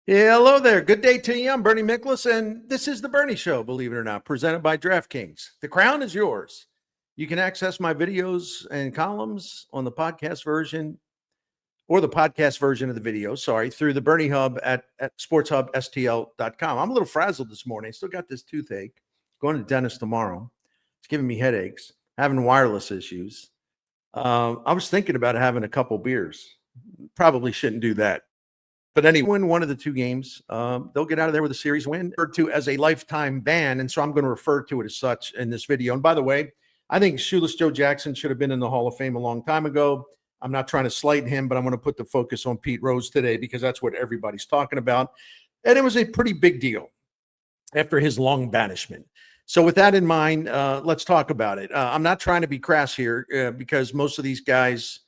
Yeah, hello there. Good day to you. I'm Bernie Miklasz, and this is The Bernie Show, believe it or not, presented by DraftKings. The crown is yours. You can access my videos and columns on the podcast version or the podcast version of the video, through the Bernie Hub at sportshubstl.com. I'm a little frazzled this morning. I still got this toothache. Going to the dentist tomorrow. It's giving me headaches, having wireless issues. I was thinking about having a couple beers. Probably shouldn't do that. But anyway, win one of the two games. They'll get out of there with a series win, referred to as a lifetime ban. And so I'm going to refer to it as such in this video. And by the way, I think Shoeless Joe Jackson should have been in the Hall of Fame a long time ago. I'm not trying to slight him, but I'm going to put the focus on Pete Rose today because that's what everybody's talking about. And it was a pretty big deal after his long banishment. So with that in mind, let's talk about it. I'm not trying to be crass here because most of these guys,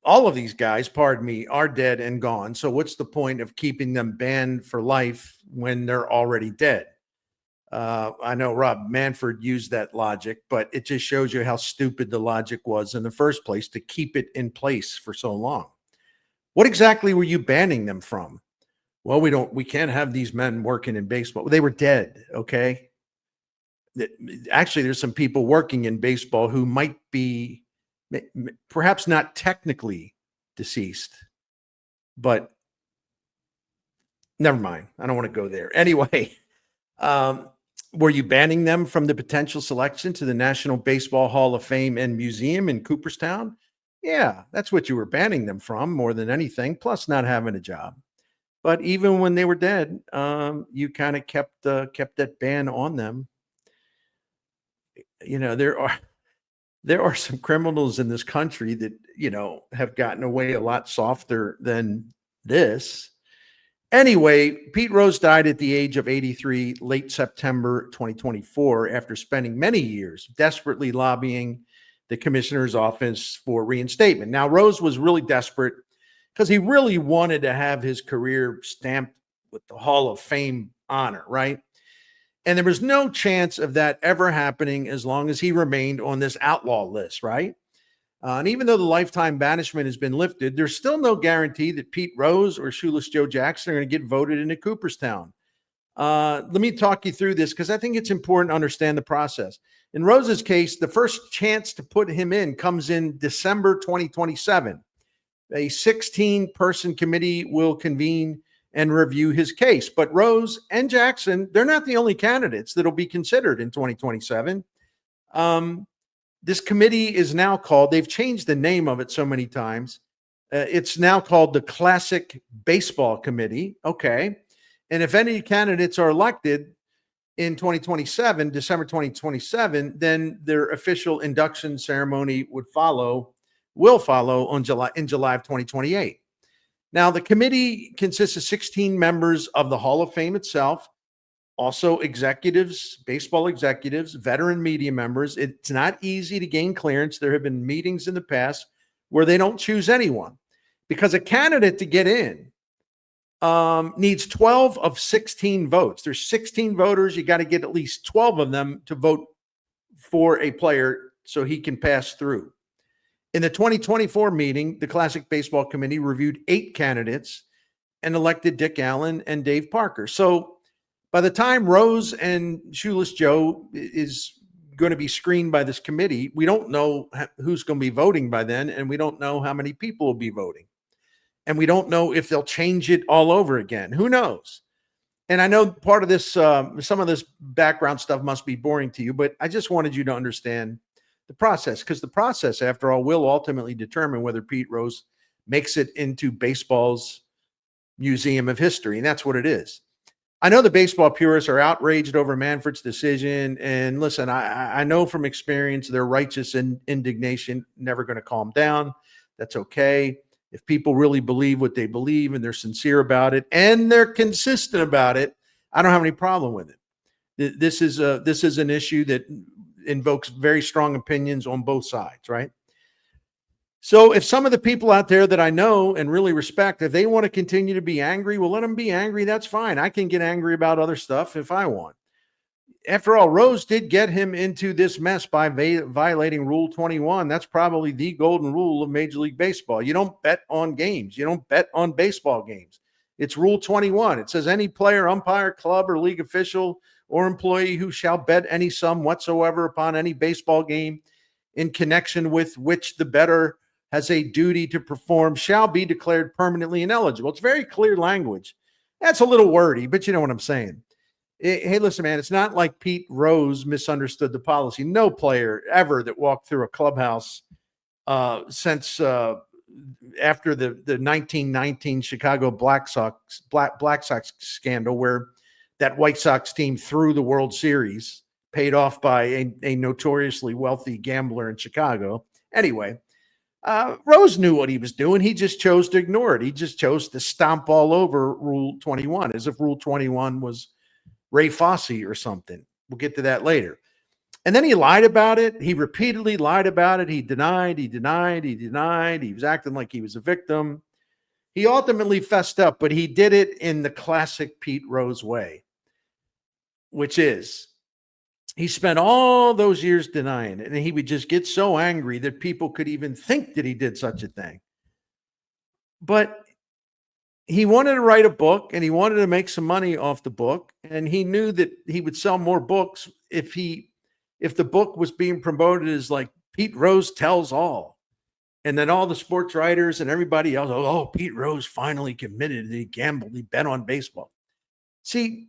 all of these guys, pardon me, are dead and gone. So what's the point of keeping them banned for life when they're already dead? I know Rob Manfred used that logic, but it just shows you how stupid the logic was in the first place to keep it in place for so long. What exactly were you banning them from? Well, we can't have these men working in baseball. Well, they were dead, okay? Actually, there's some people working in baseball who might be perhaps not technically deceased, but never mind. I don't want to go there. Anyway, were you banning them from the potential selection to the National Baseball Hall of Fame and Museum in Cooperstown? Yeah, that's what you were banning them from more than anything, plus not having a job. But even when they were dead, you kind of kept that ban on them. You know, there are some criminals in this country that, have gotten away a lot softer than this. Anyway, Pete Rose died at the age of 83, late September 2024, after spending many years desperately lobbying the commissioner's office for reinstatement. Now, Rose was really desperate because he really wanted to have his career stamped with the Hall of Fame honor, right? And there was no chance of that ever happening as long as he remained on this outlaw list, right? And even though the lifetime banishment has been lifted, there's still no guarantee that Pete Rose or Shoeless Joe Jackson are going to get voted into Cooperstown. Let me talk you through this because I think it's important to understand the process. In Rose's case, the first chance to put him in comes in December 2027. A 16-person committee will convene and review his case. But Rose and Jackson, they're not the only candidates that'll be considered in 2027. This committee is now called, they've changed the name of it so many times. It's now called the Classic Baseball Committee. Okay. And if any candidates are elected in 2027, December 2027, then their official induction ceremony will follow in July of 2028. Now, the committee consists of 16 members of the Hall of Fame itself, also executives, baseball executives, veteran media members. It's not easy to gain clearance. There have been meetings in the past where they don't choose anyone because a candidate to get in needs 12 of 16 votes. There's 16 voters. You got to get at least 12 of them to vote for a player so he can pass through. In the 2024 meeting, the Classic Baseball Committee reviewed 8 candidates and elected Dick Allen and Dave Parker. So by the time Rose and Shoeless Joe is going to be screened by this committee, we don't know who's going to be voting by then, and we don't know how many people will be voting. And we don't know if they'll change it all over again. Who knows? And I know part of this, some of this background stuff must be boring to you, but I just wanted you to understand the process, because the process, after all, will ultimately determine whether Pete Rose makes it into baseball's Museum of History, and that's what it is. I know the baseball purists are outraged over Manfred's decision, and listen, I know from experience their righteous indignation never going to calm down. That's okay. If people really believe what they believe and they're sincere about it and they're consistent about it, I don't have any problem with it. This is an issue that invokes very strong opinions on both sides, right? So if some of the people out there that I know and really respect, if they want to continue to be angry, well, let them be angry. That's fine. I can get angry about other stuff if I want. After all, Rose did get him into this mess by violating Rule 21. That's probably the golden rule of Major League Baseball. You don't bet on games. You don't bet on baseball games. It's Rule 21. It says any player, umpire, club, or league official or employee who shall bet any sum whatsoever upon any baseball game in connection with which the bettor has a duty to perform shall be declared permanently ineligible. It's very clear language. That's a little wordy, but you know what I'm saying. Hey, listen, man, it's not like Pete Rose misunderstood the policy. No player ever that walked through a clubhouse since after the 1919 Chicago Black Sox scandal, where that White Sox team threw the World Series, paid off by a notoriously wealthy gambler in Chicago. Anyway, Rose knew what he was doing. He just chose to ignore it. He just chose to stomp all over Rule 21 as if Rule 21 was Ray Fosse or something. We'll get to that later. And then he lied about it. He repeatedly lied about it. He denied. He was acting like he was a victim. He ultimately fessed up, but he did it in the classic Pete Rose way, which is he spent all those years denying it, and he would just get so angry that people could even think that he did such a thing. But he wanted to write a book, and he wanted to make some money off the book, and he knew that he would sell more books if the book was being promoted as like Pete Rose tells all. And then all the sports writers and everybody else, oh, Pete Rose finally committed. He gambled. He bet on baseball. See,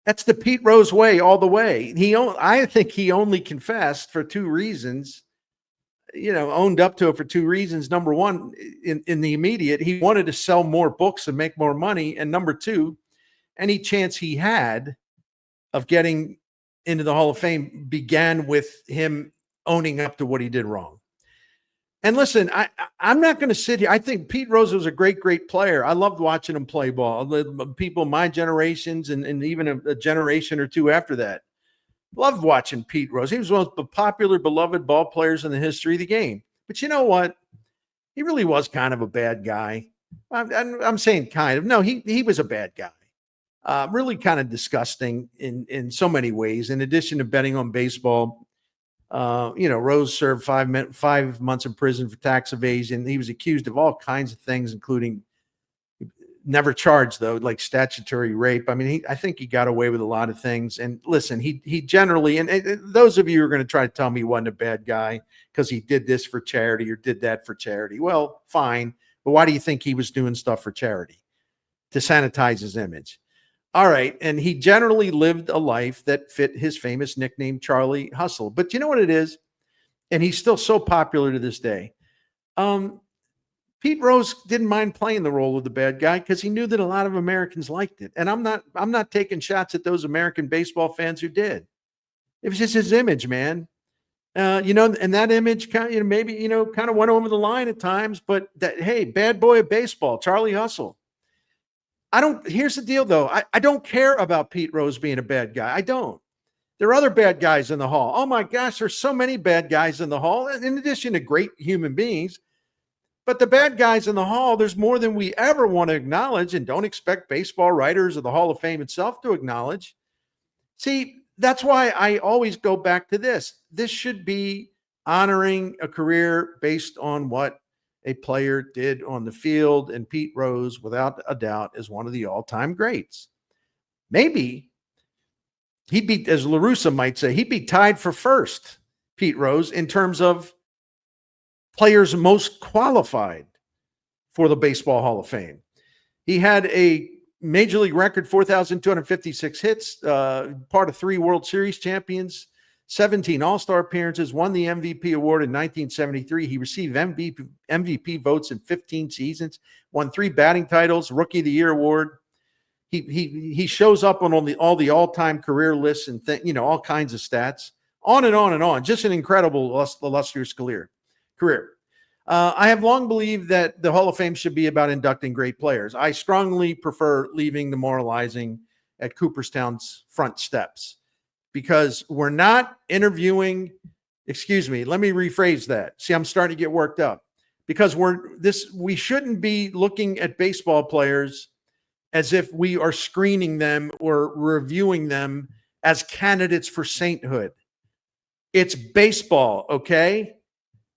that's the Pete Rose way all the way. I think he only confessed for two reasons, owned up to it for two reasons. Number one, in the immediate, he wanted to sell more books and make more money. And number two, any chance he had of getting into the Hall of Fame began with him owning up to what he did wrong. And listen, I'm not going to sit here. I think Pete Rose was a great, great player. I loved watching him play ball. People my generations and even a generation or two after that loved watching Pete Rose. He was one of the popular, beloved ball players in the history of the game. But you know what? He really was kind of a bad guy. I'm saying kind of. No, he was a bad guy. Really kind of disgusting in so many ways. In addition to betting on baseball, Rose served 5 months in prison for tax evasion. He was accused of all kinds of things, including never charged, though, like statutory rape. I mean, I think he got away with a lot of things. And listen, he generally, and those of you who are going to try to tell me he wasn't a bad guy because he did this for charity or did that for charity, well, fine. But why do you think he was doing stuff for charity? To sanitize his image. All right. And he generally lived a life that fit his famous nickname, Charlie Hustle. But you know what it is? And he's still so popular to this day. Pete Rose didn't mind playing the role of the bad guy because he knew that a lot of Americans liked it. And I'm not taking shots at those American baseball fans who did. It was just his image, man. And that image kind of, maybe, kind of went over the line at times, but that, hey, bad boy of baseball, Charlie Hustle. Here's the deal, though. I don't care about Pete Rose being a bad guy. I don't. There are other bad guys in the Hall. Oh, my gosh, there's so many bad guys in the Hall, in addition to great human beings. But the bad guys in the Hall, there's more than we ever want to acknowledge, and don't expect baseball writers or the Hall of Fame itself to acknowledge. See, that's why I always go back to this. This should be honoring a career based on what a player did on the field, and Pete Rose, without a doubt, is one of the all-time greats. Maybe he'd be, as LaRussa might say, he'd be tied for first, Pete Rose, in terms of players most qualified for the Baseball Hall of Fame. He had a major league record, 4,256 hits, part of 3 World Series champions, 17 All-Star appearances, won the MVP award in 1973. He received MVP votes in 15 seasons, won 3 batting titles, Rookie of the Year award. He shows up on all the all-time career lists and all kinds of stats, on and on and on. Just an incredible, illustrious career. I have long believed that the Hall of Fame should be about inducting great players. I strongly prefer leaving the moralizing at Cooperstown's front steps, because we're not interviewing, let me rephrase that. See, I'm starting to get worked up because we shouldn't be looking at baseball players as if we are screening them or reviewing them as candidates for sainthood. It's baseball, okay?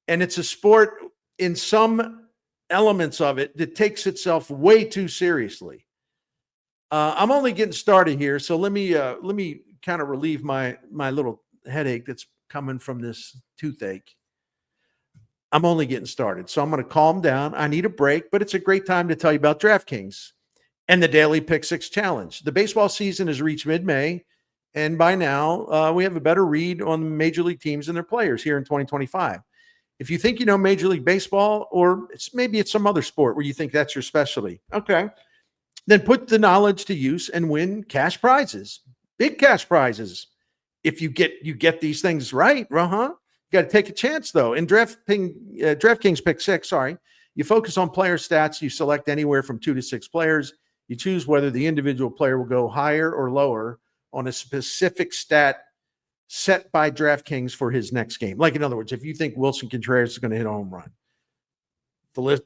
And it's a sport in some elements of it that takes itself way too seriously. I'm only getting started here, so let me kind of relieve my little headache that's coming from this toothache. I'm only getting started, so I'm going to calm down. I need a break, but it's a great time to tell you about DraftKings and the daily Pick Six Challenge. The baseball season has reached mid-May, and by now we have a better read on major league teams and their players here in 2025. If you think you know Major League Baseball, or maybe it's some other sport where you think that's your specialty, okay, then put the knowledge to use and win cash prizes, big cash prizes. If you get these things right, you got to take a chance though. In DraftKings Pick Six, you focus on player stats. You select anywhere from 2 to 6 players. You choose whether the individual player will go higher or lower on a specific stat set by DraftKings for his next game. Like, in other words, if you think Wilson Contreras is going to hit a home run,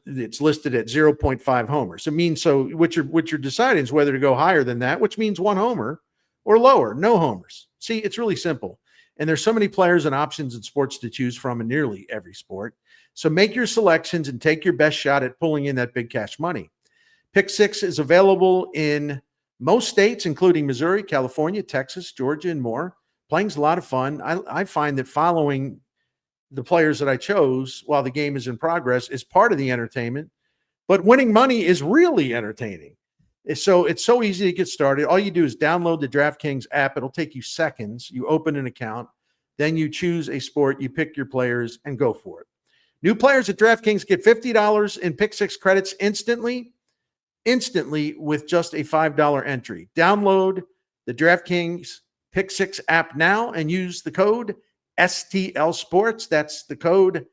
it's listed at 0.5 homers. It means, so what you're deciding is whether to go higher than that, which means 1 homer, or lower, no homers. See, it's really simple. And there's so many players and options in sports to choose from in nearly every sport. So make your selections and take your best shot at pulling in that big cash money. Pick Six is available in most states, including Missouri, California, Texas, Georgia, and more. Playing's a lot of fun. I find that following the players that I chose while the game is in progress is part of the entertainment, but winning money is really entertaining. So it's so easy to get started. All you do is download the DraftKings app. It'll take you seconds. You open an account, then you choose a sport, you pick your players, and go for it. New players at DraftKings get $50 in Pick Six credits instantly with just a $5 entry. Download the DraftKings Pick Six app now and use the code STL Sports. That's the code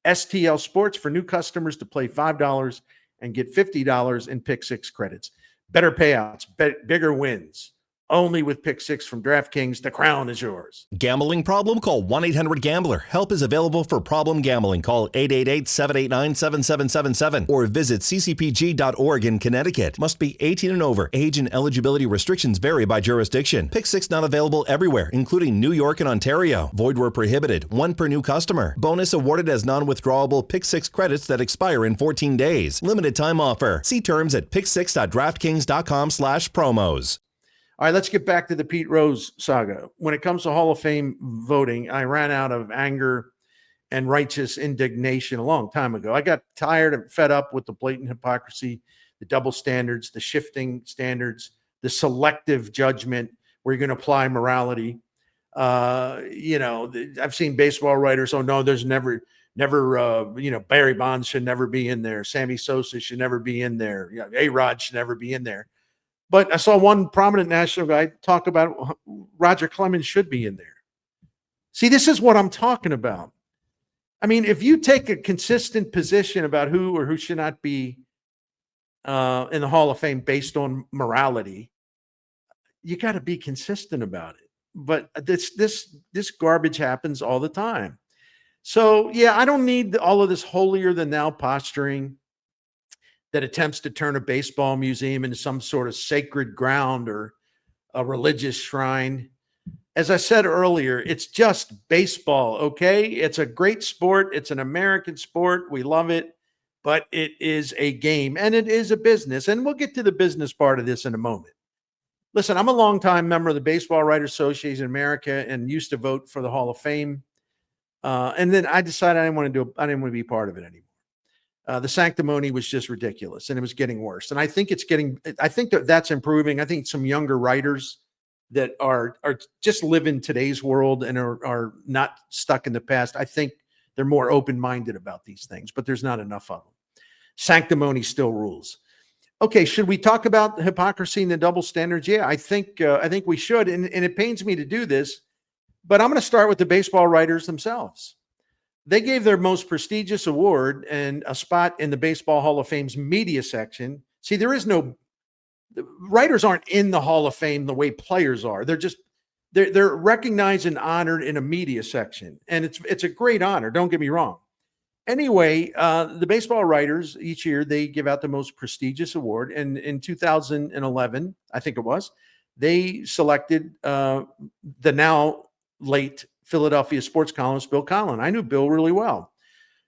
STL Sports for new customers to play $5 and get $50 in Pick Six credits. Better payouts, bigger wins. Only with Pick Six from DraftKings. The crown is yours. Gambling problem? Call 1-800-GAMBLER. Help is available for problem gambling. Call 888-789-7777 or visit ccpg.org in Connecticut. Must be 18 and over. Age and eligibility restrictions vary by jurisdiction. Pick Six not available everywhere, including New York and Ontario. Void where prohibited. 1 per new customer. Bonus awarded as non-withdrawable Pick Six credits that expire in 14 days. Limited time offer. See terms at picksix.draftkings.com/promos. All right, let's get back to the Pete Rose saga. When it comes to Hall of Fame voting, I ran out of anger and righteous indignation a long time ago. I got tired and fed up with the blatant hypocrisy, the double standards, the shifting standards, the selective judgment where you're going to apply morality. I've seen baseball writers, oh, no, there's never, Barry Bonds should never be in there. Sammy Sosa should never be in there. A-Rod should never be in there. But I saw one prominent national guy talk about Roger Clemens should be in there. See, this is what I'm talking about. I mean, if you take a consistent position about who or who should not be in the Hall of Fame based on morality, you got to be consistent about it. But this garbage happens all the time. So, yeah, I don't need all of this holier than thou posturing that attempts to turn a baseball museum into some sort of sacred ground or a religious shrine. As I said earlier, it's just baseball, okay? It's a great sport. It's an American sport. We love it, but it is a game and it is a business. And we'll get to the business part of this in a moment. Listen, I'm a longtime member of the Baseball Writers Association of America and used to vote for the Hall of Fame. And then I decided I didn't want to be part of it anymore. The sanctimony was just ridiculous and it was getting worse. And I think that's improving. I think some younger writers that are just live in today's world and are not stuck in the past. I think they're more open-minded about these things, but there's not enough of them. Sanctimony still rules. Okay. Should we talk about hypocrisy and the double standards? Yeah, I think we should. And it pains me to do this, but I'm going to start with the baseball writers themselves. They gave their most prestigious award and a spot in the Baseball Hall of Fame's media section. See, the writers aren't in the Hall of Fame the way players are. They're recognized and honored in a media section. And it's a great honor. Don't get me wrong. Anyway, the baseball writers each year, they give out the most prestigious award. And in 2011, I think it was, they selected the now late Philadelphia sports columnist Bill Collin. I knew Bill really well.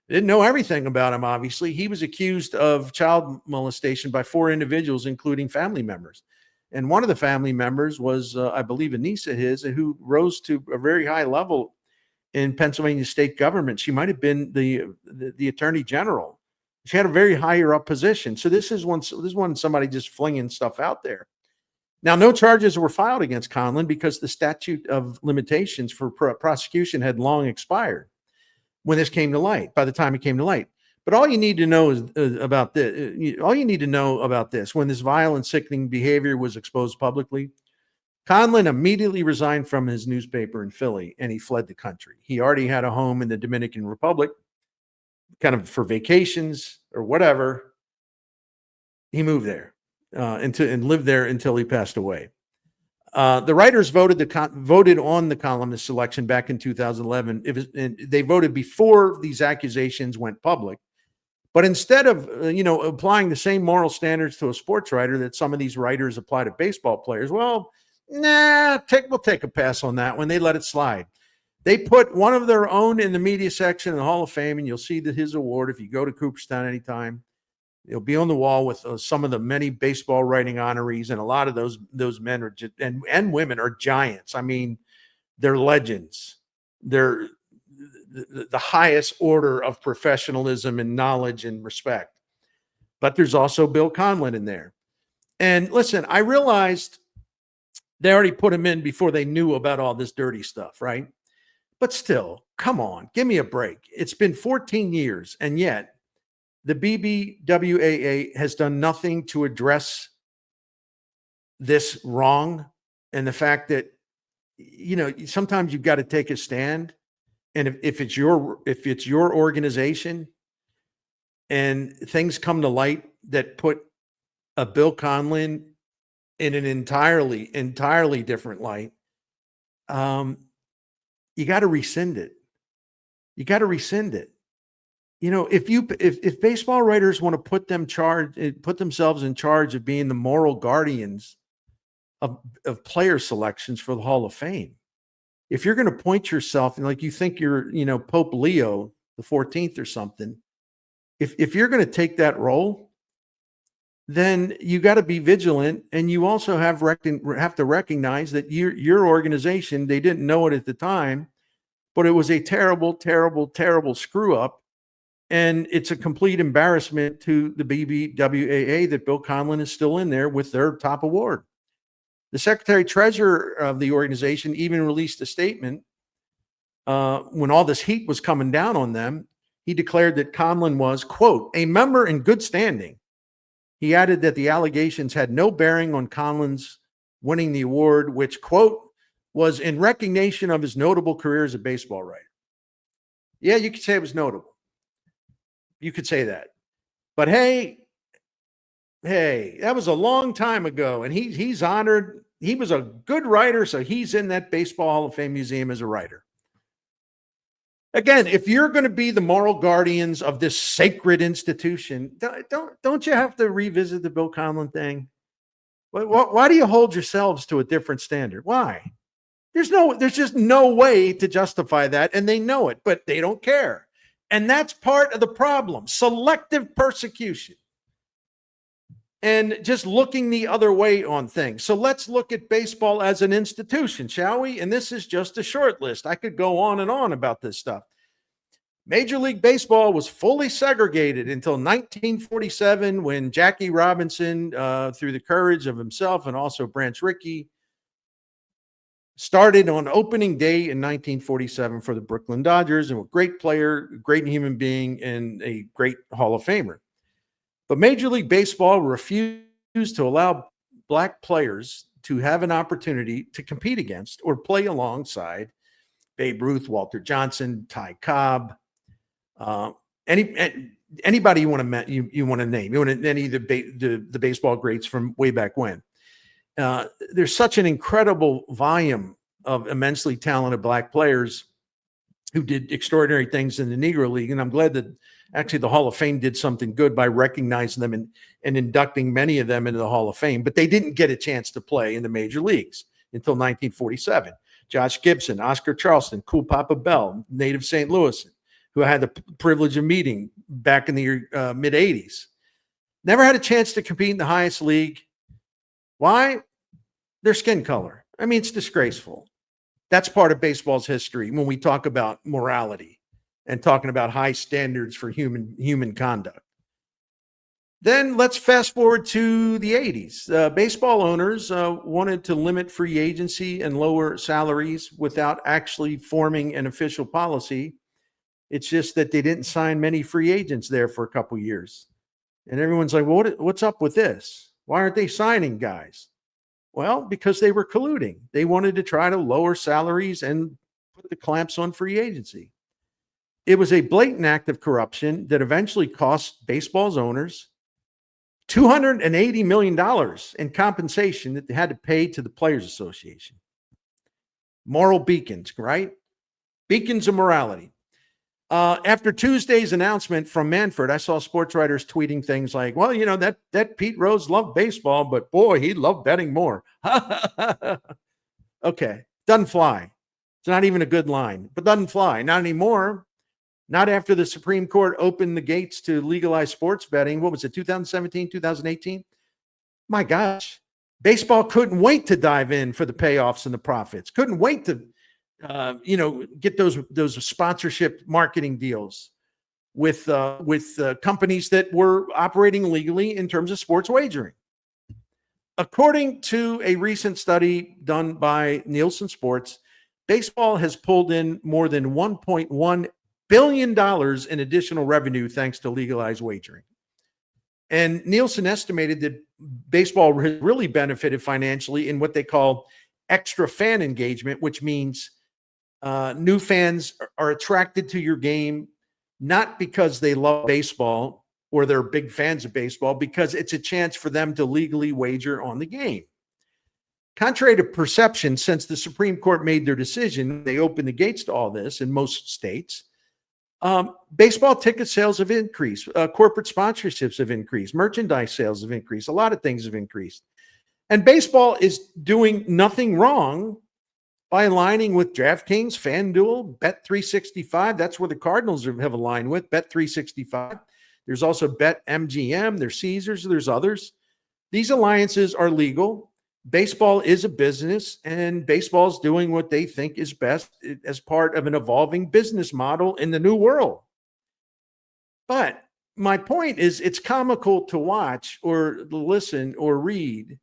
Didn't know everything about him, obviously. He was accused of child molestation by 4 individuals, including family members. And one of the family members was, I believe, a niece of his who rose to a very high level in Pennsylvania state government. She might have been the attorney general. She had a very higher up position. So this wasn't somebody just flinging stuff out there. Now, no charges were filed against Conlon because the statute of limitations for prosecution had long expired when this came to light, by the time it came to light. But all you need to know is about this. All you need to know about this, when this vile and sickening behavior was exposed publicly, Conlon immediately resigned from his newspaper in Philly and he fled the country. He already had a home in the Dominican Republic, kind of for vacations or whatever. He moved there and lived there until he passed away. The writers voted on the columnist selection back in 2011. They voted before these accusations went public. But instead of applying the same moral standards to a sports writer that some of these writers apply to baseball players, well, we'll take a pass on that when they let it slide. They put one of their own in the media section in the Hall of Fame, and you'll see that his award, if you go to Cooperstown anytime, it'll be on the wall with some of the many baseball writing honorees, and a lot of those men are and women are giants. I mean, they're legends. They're the highest order of professionalism and knowledge and respect. But there's also Bill Conlon in there. And listen, I realized they already put him in before they knew about all this dirty stuff, right? But still, come on, give me a break. It's been 14 years, and yet the BBWAA has done nothing to address this wrong and the fact that, sometimes you've got to take a stand. And if it's your organization and things come to light that put a Bill Conlon in an entirely different light, you got to rescind it. You got to rescind it. If baseball writers want to put themselves in charge of being the moral guardians of player selections for the Hall of Fame, if you're going to point yourself and like you think you're, Pope Leo the 14th or something, if you're going to take that role, then you got to be vigilant, and you also have to recognize that your organization, they didn't know it at the time, but it was a terrible, terrible, terrible screw up. And it's a complete embarrassment to the BBWAA that Bill Conlon is still in there with their top award. The secretary treasurer of the organization even released a statement when all this heat was coming down on them. He declared that Conlon was, quote, a member in good standing. He added that the allegations had no bearing on Conlon's winning the award, which, quote, was in recognition of his notable career as a baseball writer. Yeah, you could say it was notable. You could say that. But hey, that was a long time ago, and he's honored. He was a good writer, so he's in that Baseball Hall of Fame museum as a writer. Again, if you're going to be the moral guardians of this sacred institution, don't you have to revisit the Bill Conlon thing? Why do you hold yourselves to a different standard? Why? There's just no way to justify that, and they know it, but they don't care. And that's part of the problem: selective persecution and just looking the other way on things. So let's look at baseball as an institution, shall we? And this is just a short list. I could go on and on about this stuff. Major League Baseball was fully segregated until 1947, when Jackie Robinson, through the courage of himself and also Branch Rickey, started on opening day in 1947 for the Brooklyn Dodgers, and a great player, great human being, and a great Hall of Famer. But Major League Baseball refused to allow black players to have an opportunity to compete against or play alongside Babe Ruth, Walter Johnson, Ty Cobb, anybody you want to name, any of the baseball greats from way back when. There's such an incredible volume of immensely talented black players who did extraordinary things in the Negro League. And I'm glad that actually the Hall of Fame did something good by recognizing them and inducting many of them into the Hall of Fame, but they didn't get a chance to play in the major leagues until 1947. Josh Gibson, Oscar Charleston, Cool Papa Bell, native St. Louis, who I had the privilege of meeting back in the mid 80s. Never had a chance to compete in the highest league. Why? their skin color. I mean, it's disgraceful. That's part of baseball's history when we talk about morality and talking about high standards for human conduct. Then let's fast forward to the 80s. Baseball owners wanted to limit free agency and lower salaries without actually forming an official policy. It's just that they didn't sign many free agents there for a couple years. And everyone's like, well, what's up with this? Why aren't they signing guys? Well, because they were colluding. They wanted to try to lower salaries and put the clamps on free agency. It was a blatant act of corruption that eventually cost baseball's owners $280 million in compensation that they had to pay to the Players Association. Moral beacons, right? Beacons of morality. After Tuesday's announcement from Manfred, I saw sports writers tweeting things like, well, you know, that Pete Rose loved baseball, but boy, he loved betting more. Okay, doesn't fly. It's not even a good line, but doesn't fly. Not anymore. Not after the Supreme Court opened the gates to legalize sports betting. What was it, 2017, 2018? My gosh, baseball couldn't wait to dive in for the payoffs and the profits. Couldn't wait to, get those sponsorship marketing deals with companies that were operating legally in terms of sports wagering. According to a recent study done by Nielsen Sports, baseball has pulled in more than $1.1 billion in additional revenue thanks to legalized wagering. And Nielsen estimated that baseball has really benefited financially in what they call extra fan engagement, which means new fans are attracted to your game, not because they love baseball or they're big fans of baseball, because it's a chance for them to legally wager on the game. Contrary to perception, since the Supreme Court made their decision, they opened the gates to all this in most states. Baseball ticket sales have increased. Corporate sponsorships have increased. Merchandise sales have increased. A lot of things have increased. And baseball is doing nothing wrong by aligning with DraftKings, FanDuel, Bet365. That's where the Cardinals have aligned with, Bet365. There's also BetMGM. There's Caesars. There's others. These alliances are legal. Baseball is a business, and baseball is doing what they think is best as part of an evolving business model in the new world. But my point is, it's comical to watch or listen or read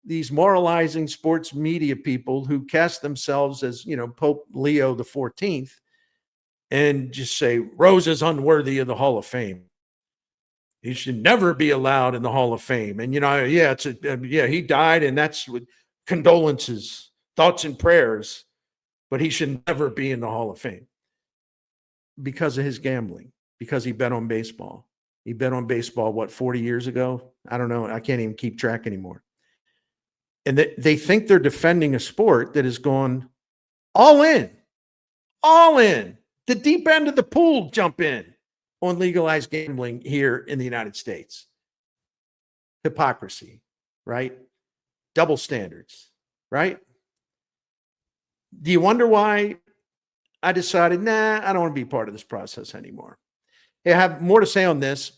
these moralizing sports media people who cast themselves as, Pope Leo the 14th and just say, Rose is unworthy of the Hall of Fame. He should never be allowed in the Hall of Fame. And, he died, and that's with condolences, thoughts and prayers, but he should never be in the Hall of Fame because of his gambling, because he bet on baseball. He bet on baseball, 40 years ago? I don't know. I can't even keep track anymore. And they think they're defending a sport that has gone all in, the deep end of the pool, jump in on legalized gambling here in the United States. Hypocrisy, right? Double standards, right? Do you wonder why I decided, I don't want to be part of this process anymore? Hey, I have more to say on this.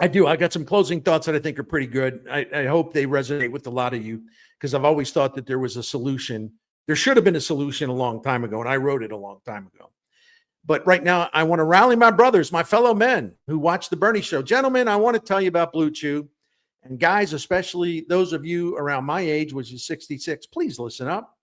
I do. I got some closing thoughts that I think are pretty good. I hope they resonate with a lot of you, because I've always thought that there was a solution. There should have been a solution a long time ago, and I wrote it a long time ago. But right now, I want to rally my brothers, my fellow men who watch the Bernie Show. Gentlemen, I want to tell you about Blue Chew. And guys, especially those of you around my age, which is 66, please listen up.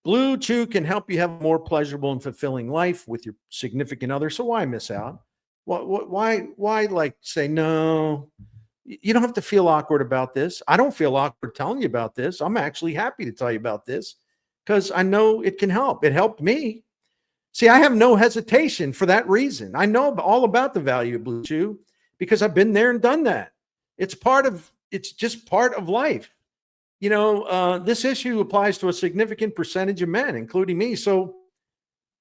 Blue Chew can help you have a more pleasurable and fulfilling life with your significant other. So why miss out? Why say no? You don't have to feel awkward about this. I don't feel awkward telling you about this. I'm actually happy to tell you about this because I know it can help. It helped me. See, I have no hesitation for that reason. I know all about the value of Blue Chew because I've been there and done that. It's just part of life. This issue applies to a significant percentage of men, including me. So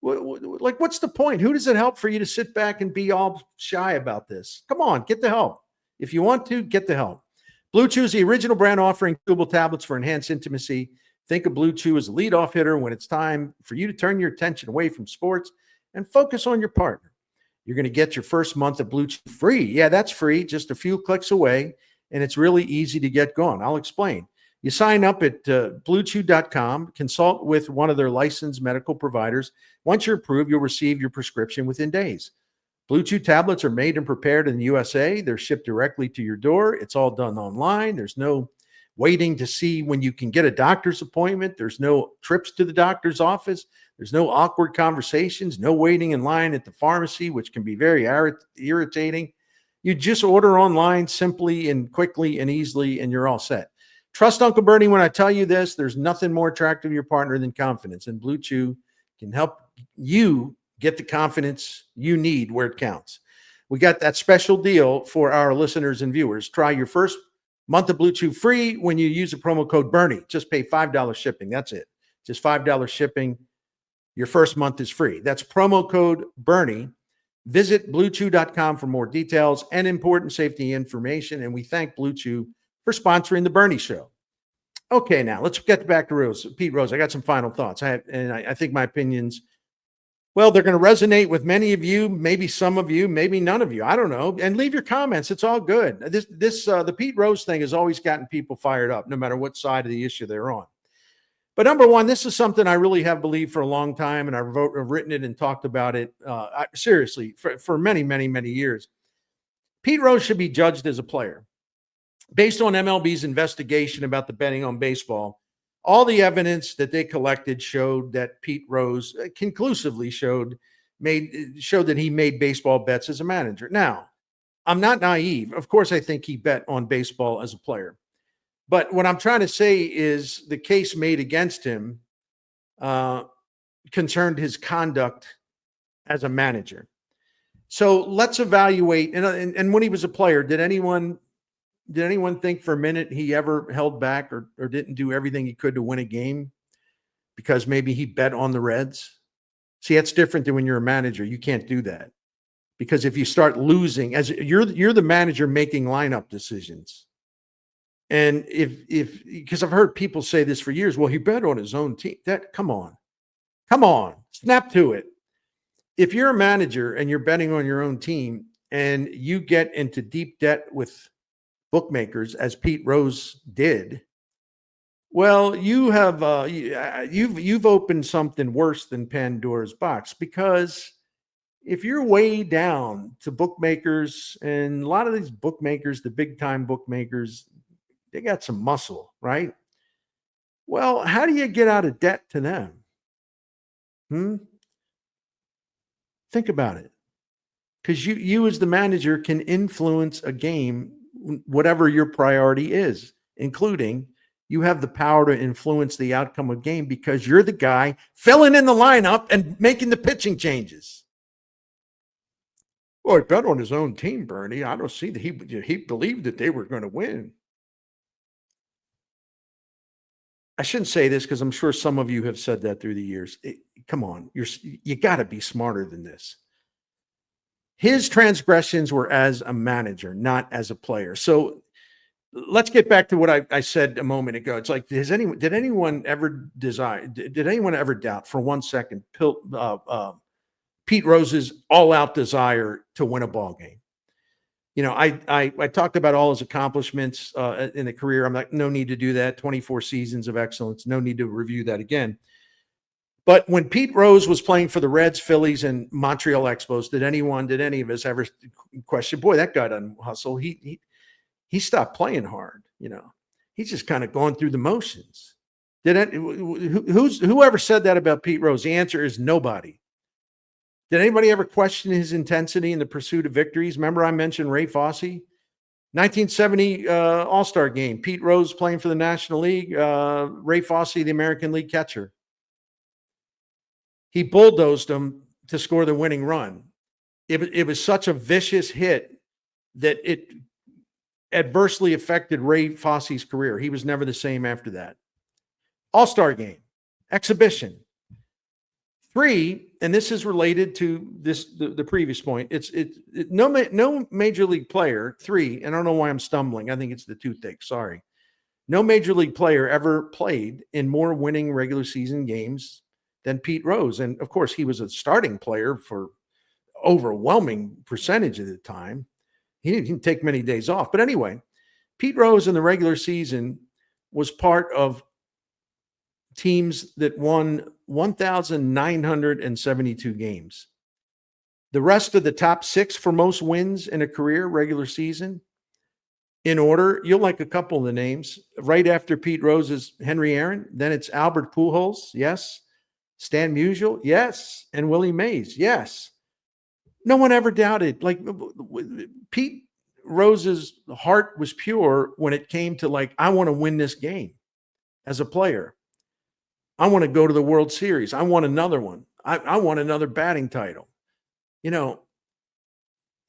what's the point? Who does it help for you to sit back and be all shy about this? Come on, get the help. If you want to, get the help. Blue Chew is the original brand offering chewable tablets for enhanced intimacy. Think of Blue Chew as a leadoff hitter when it's time for you to turn your attention away from sports and focus on your partner. You're going to get your first month of Blue Chew free. Yeah, that's free, just a few clicks away, and it's really easy to get going. I'll explain. You sign up at bluechew.com, consult with one of their licensed medical providers. Once you're approved, you'll receive your prescription within days. Blue Chew tablets are made and prepared in the USA. They're shipped directly to your door. It's all done online. There's no waiting to see when you can get a doctor's appointment. There's no trips to the doctor's office. There's no awkward conversations, no waiting in line at the pharmacy, which can be very irritating. You just order online simply and quickly and easily, and you're all set. Trust Uncle Bernie when I tell you this. There's nothing more attractive to your partner than confidence, and Blue Chew can help you get the confidence you need where it counts. We got that special deal for our listeners and viewers. Try your first month of Blue Chew free when you use the promo code Bernie. Just pay $5 shipping. That's it. Just $5 shipping. Your first month is free. That's promo code Bernie. Visit bluechew.com for more details and important safety information. And we thank Blue Chew for sponsoring the Bernie Show. Okay, now let's get back to Pete Rose. I got some final thoughts. I think my opinions, well, they're going to resonate with many of you, maybe some of you, maybe none of you. I don't know. And leave your comments. It's all good. The Pete Rose thing has always gotten people fired up, no matter what side of the issue they're on. But number one, this is something I really have believed for a long time, and I've written it and talked about it seriously for many, many, many years. Pete Rose should be judged as a player. Based on MLB's investigation about the betting on baseball, all the evidence that they collected showed that Pete Rose conclusively showed that he made baseball bets as a manager. Now, I'm not naive. Of course, I think he bet on baseball as a player. But what I'm trying to say is the case made against him concerned his conduct as a manager. So let's evaluate. And when he was a player, did anyone think for a minute he ever held back or didn't do everything he could to win a game because maybe he bet on the Reds? See, that's different than when you're a manager. You can't do that because if you start losing, as you're the manager making lineup decisions. And because I've heard people say this for years, well, he bet on his own team. Come on, snap to it. If you're a manager and you're betting on your own team and you get into deep debt with bookmakers, as Pete Rose did, well, you've opened something worse than Pandora's box, because if you're way down to bookmakers, and a lot of these bookmakers, the big time bookmakers, they got some muscle, right? Well, how do you get out of debt to them? Think about it. Because you as the manager can influence a game, whatever your priority is, including you have the power to influence the outcome of game because you're the guy filling in the lineup and making the pitching changes. Well, he bet on his own team, Bernie. I don't see that he believed that they were going to win. I shouldn't say this because I'm sure some of you have said that through the years. Come on, you got to be smarter than this. His transgressions were as a manager, not as a player. So let's get back to what I said a moment ago. It's like, did anyone ever doubt for 1 second Pete Rose's all-out desire to win a ball game? You know, I talked about all his accomplishments in the career. I'm like, no need to do that. 24 seasons of excellence. No need to review that again. But when Pete Rose was playing for the Reds, Phillies, and Montreal Expos, did any of us ever question, boy, that guy doesn't hustle? He stopped playing hard. You know, he's just kind of going through the motions. Whoever said that about Pete Rose? The answer is nobody. Did anybody ever question his intensity in the pursuit of victories? Remember I mentioned Ray Fosse? 1970 All-Star game. Pete Rose playing for the National League. Ray Fosse, the American League catcher. He bulldozed him to score the winning run. It was such a vicious hit that it adversely affected Ray Fosse's career. He was never the same after that. All-Star game. Exhibition. 3, and this is related to the previous point. No major league player. 3, and I don't know why I'm stumbling. I think it's the toothache. Sorry. No major league player ever played in more winning regular season games than Pete Rose. And of course, he was a starting player for overwhelming percentage of the time. He didn't take many days off. But anyway, Pete Rose in the regular season was part of teams that won 1,972 games. The rest of the top 6 for most wins in a career regular season, in order, you'll like a couple of the names. Right after Pete Rose is Henry Aaron. Then it's Albert Pujols, yes. Stan Musial, yes. And Willie Mays, yes. No one ever doubted. Like, Pete Rose's heart was pure when it came to, like, I want to win this game as a player. I want to go to the World Series. I want another one. I want another batting title. You know,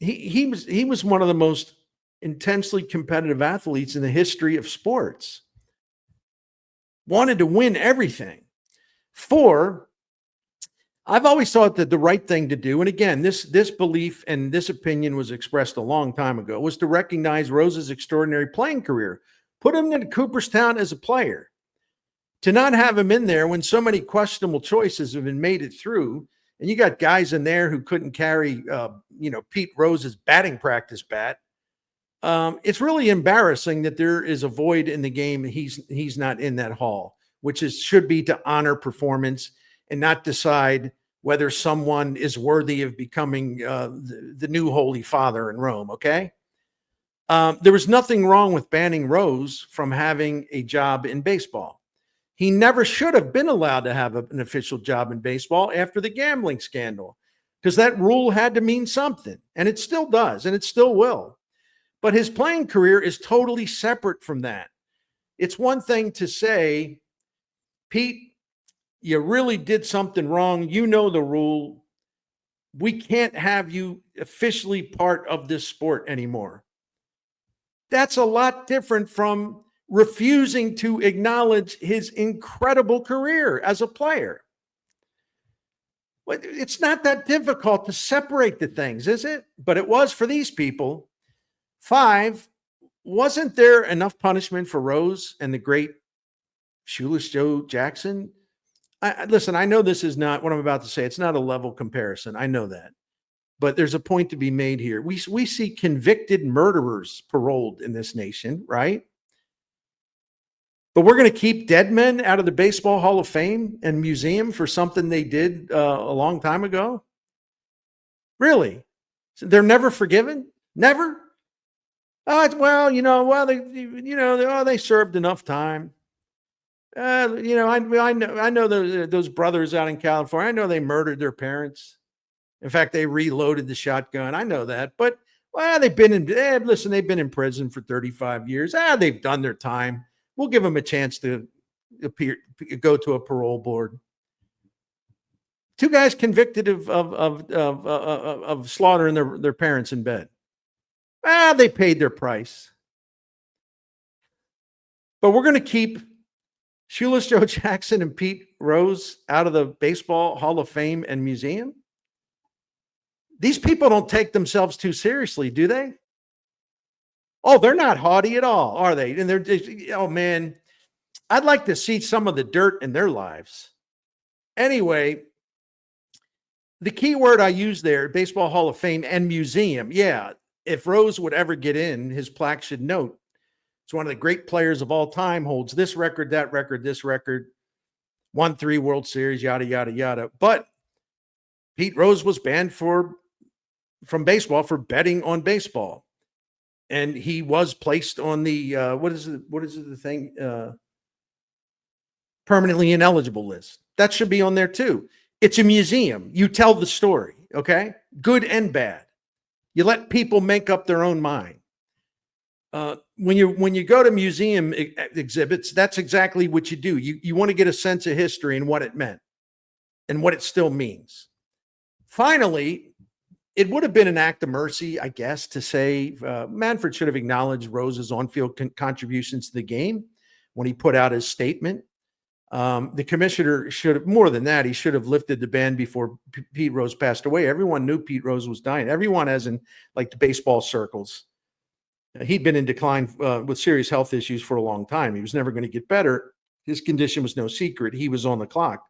he was one of the most intensely competitive athletes in the history of sports. Wanted to win everything. 4, I've always thought that the right thing to do, and again, this belief and this opinion was expressed a long time ago, was to recognize Rose's extraordinary playing career. Put him in Cooperstown as a player. To not have him in there when so many questionable choices have been made it through, and you got guys in there who couldn't carry, Pete Rose's batting practice bat. It's really embarrassing that there is a void in the game. He's not in that hall, which should be to honor performance and not decide whether someone is worthy of becoming the new Holy Father in Rome. Okay. There was nothing wrong with banning Rose from having a job in baseball. He never should have been allowed to have an official job in baseball after the gambling scandal, because that rule had to mean something, and it still does, and it still will. But his playing career is totally separate from that. It's one thing to say, Pete, you really did something wrong. You know the rule. We can't have you officially part of this sport anymore. That's a lot different from refusing to acknowledge his incredible career as a player. It's not that difficult to separate the things, is it? But it was for these people. 5, wasn't there enough punishment for Rose and the great Shoeless Joe Jackson? Listen, I know this is not what I'm about to say. It's not a level comparison. I know that. But there's a point to be made here. We see convicted murderers paroled in this nation, right? But we're going to keep dead men out of the Baseball Hall of Fame and museum for something they did a long time ago? Really? So they're never forgiven? Never? They served enough time. I know those brothers out in California. I know they murdered their parents. In fact, they reloaded the shotgun. I know that. But they've been in prison for 35 years. They've done their time. We'll give them a chance to go to a parole board. 2 guys convicted of slaughtering their parents in bed. They paid their price. But we're going to keep Shoeless Joe Jackson and Pete Rose out of the Baseball Hall of Fame and Museum. These people don't take themselves too seriously, do they? Oh, they're not haughty at all, are they? And they're just, oh man, I'd like to see some of the dirt in their lives. Anyway, the key word I use there, Baseball Hall of Fame and Museum. Yeah, if Rose would ever get in, his plaque should note it's one of the great players of all time, holds this record, that record, this record, won 3 World Series, yada, yada, yada. But Pete Rose was banned from baseball for betting on baseball. And he was placed on the permanently ineligible list. That should be on there too. It's a museum. You tell the story, okay? Good and bad. You let people make up their own mind. When you go to museum exhibits, that's exactly what you do. You want to get a sense of history and what it meant and what it still means. Finally, it would have been an act of mercy, I guess, to say Manfred should have acknowledged Rose's on-field contributions to the game when he put out his statement. The commissioner should have, more than that, he should have lifted the ban before Pete Rose passed away. Everyone knew Pete Rose was dying. Everyone, as in like the baseball circles. He'd been in decline with serious health issues for a long time. He was never going to get better. His condition was no secret. He was on the clock.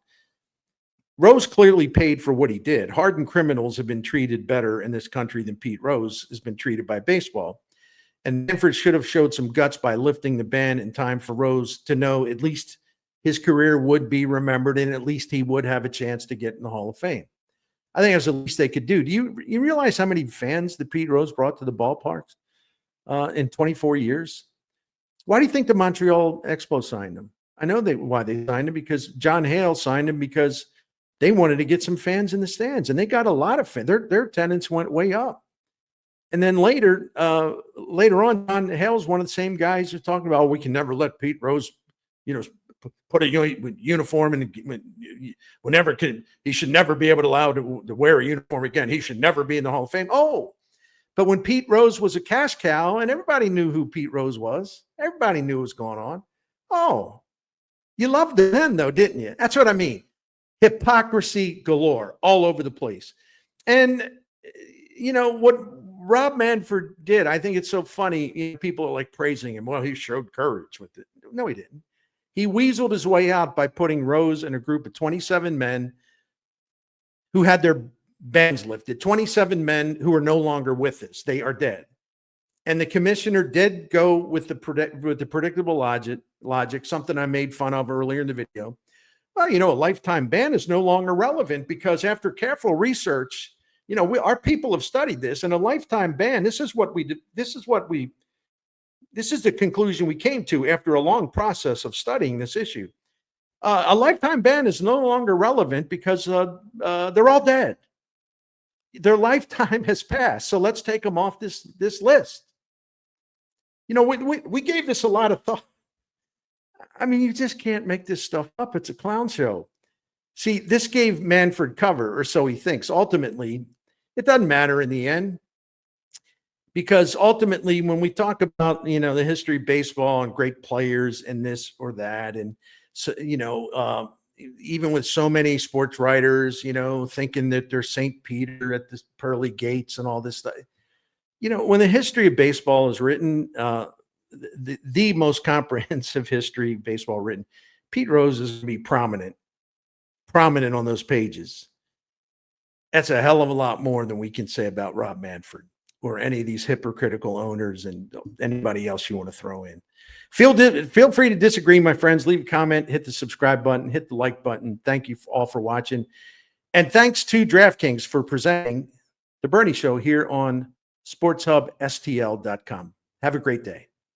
Rose clearly paid for what he did. Hardened criminals have been treated better in this country than Pete Rose has been treated by baseball. And Manfred should have showed some guts by lifting the ban in time for Rose to know at least his career would be remembered and at least he would have a chance to get in the Hall of Fame. I think that's the least they could do. Do you realize how many fans that Pete Rose brought to the ballparks in 24 years? Why do you think the Montreal Expos signed him? I know why they signed him, because John Hale signed him because they wanted to get some fans in the stands, and they got a lot of fans. Their attendance went way up. And then later on, John Hale's one of the same guys who's talking about, we can never let Pete Rose, put a uniform and whenever he should never be able to allow to wear a uniform again. He should never be in the Hall of Fame. Oh, but when Pete Rose was a cash cow and everybody knew who Pete Rose was, everybody knew what was going on. Oh, you loved it then though, didn't you? That's what I mean. Hypocrisy galore all over the place. And what Rob Manfred did, I think it's so funny. People are like praising him. Well, he showed courage with it. No, he didn't. He weaseled his way out by putting Rose in a group of 27 men who had their bans lifted, 27 men who are no longer with us. They are dead. And the commissioner did go with the predictable logic, something I made fun of earlier in the video. Well, a lifetime ban is no longer relevant because after careful research, our people have studied this, and a lifetime ban, this is the conclusion we came to after a long process of studying this issue. A lifetime ban is no longer relevant because they're all dead. Their lifetime has passed. So let's take them off this list. We gave this a lot of thought. I mean, you just can't make this stuff up. It's a clown show. See, this gave Manfred cover, or so he thinks. Ultimately, it doesn't matter in the end, because ultimately, when we talk about, the history of baseball and great players and this or that, and so, even with so many sports writers, thinking that they're St. Peter at the pearly gates and all this stuff, when the history of baseball is written, the most comprehensive history of baseball written, Pete Rose is going to be prominent on those pages. That's a hell of a lot more than we can say about Rob Manfred or any of these hypocritical owners and anybody else you want to throw in. Feel free to disagree, my friends. Leave a comment, hit the subscribe button, hit the like button. Thank you all for watching. And thanks to DraftKings for presenting The Bernie Show here on SportsHubSTL.com. Have a great day.